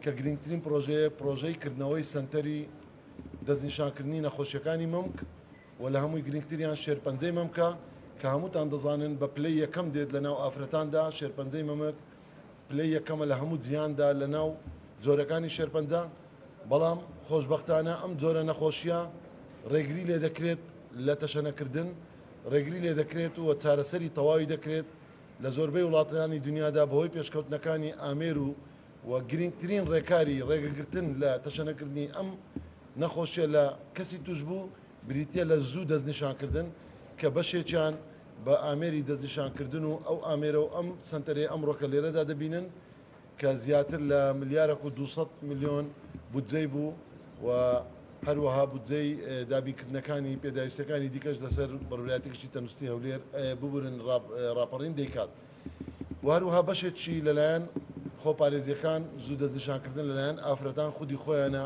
کە گرنگترین پرۆژەی کردنەوەی سنتەری دەستنیشانکردنی نەخۆشیەکانی مەمک و لە هەمووی گرنگتریان شێرپەنجەی مەمکە کە هەمووتان دەزانن بە پلەی یەکەم دێت لە ناو ئافرەتاندا شێرپەنجەی مەمک پلەی یەکەمە لە هەموو جیهاندا لە ناو جۆرەکانی شێرپەنجە بەڵام خۆشببختانە ئەم جۆرە نەخۆشیە ڕێگری لێ دەکرێت لە تەشەنەکردن ڕێگری لێ دەکرێت و چارەسەری تەواوی دەکرێت لە زۆربەی وڵاتانی دنیادا بەهۆی پێشکەوتنەکانی ئامێر و گرنگترین ڕێکاری ڕێگەگرتن لە تەشەنەکردنی ئەم نەخۆشیە لە کەسی توش بوو بریتە لە زوو دەستنیشانکردن کە بەشێکیان بە ئامێری دەستنیشانکردن و ئەو ئامێرە و ئەم سنتەرێ ئەمڕۆکە لێرەدا دەبینن کە زیاتر لە ملیارێک و 200 میلیۆن بودجەی بوو و هەروەها بودجەی دابینکردنەکانی پێداویستەکانی دیکەش لەسەر بەڕێوەبەرایەتێکی تەندروستی هەولێر ببورن ڕاپەڕین دەیکات و هەروەها بەشێکی لەلایەن خۆپارێزیەکان زوو دەستنیشانکردن لەلایەن ئافرەتان خودی خۆیانە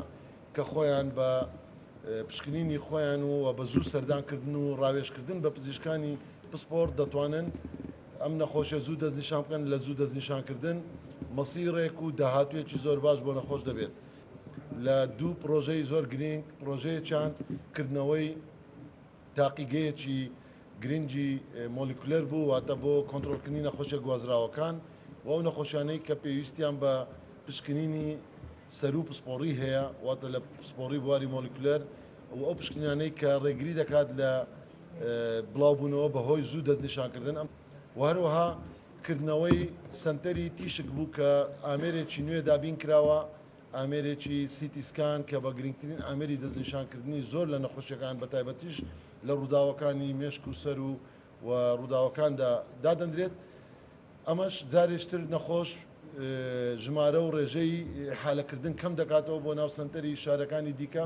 کە خۆیان بە پشکنینی خۆیان و بە زوو سەردانکردن و ڕاوێژکردن بە پزیشکانی پسپۆرت دەتوانن ئەم نەخۆشیە زوو دەستنیشان بکەن لە زوو دەستنیشانکردن مەسیرێک و داهاتوێکی زۆر باش بۆ نەخۆش دەبێت لە دوو پرۆژەی زۆر گرنگ پرۆژەیەکیان کردنەوەی تاقیگەیەکی گرنگی مۆلیکولەر بوو واتە بۆ کۆنتڕۆلکردنی نەخۆشیە گوازراوەکان و ئەو نەخۆشیانەی کە پێویستیان بە پشکنینی سەر و پسپۆڕی هەیە واتە لە پسپۆڕی بواری مۆلیکولەر و ئەو پشکنیانەی کە ڕێگری دەکات لە بڵاوبوونەوە بەهۆی زوو دەستنیشانکردن و هەروەها کردنەوەی سنتەری تیشک بوو کە ئامێرێکی نوێ دابین کراوە ئامێرێکی سیتیسکان کە بە گرنگترین ئامێری دەستنیشانکردنی زۆر لە نەخۆشیەکان بە تایبەتیش لە ڕووداوەکانی مێشک و سەر و ڕووداوەکاندا دادەندرێت ئەمەش جارێشتر نەخۆش ژمارە و ڕێژەی حالەکردن کەم دەکاتەوە بۆ ناو سنتەری شارەکانی دیکە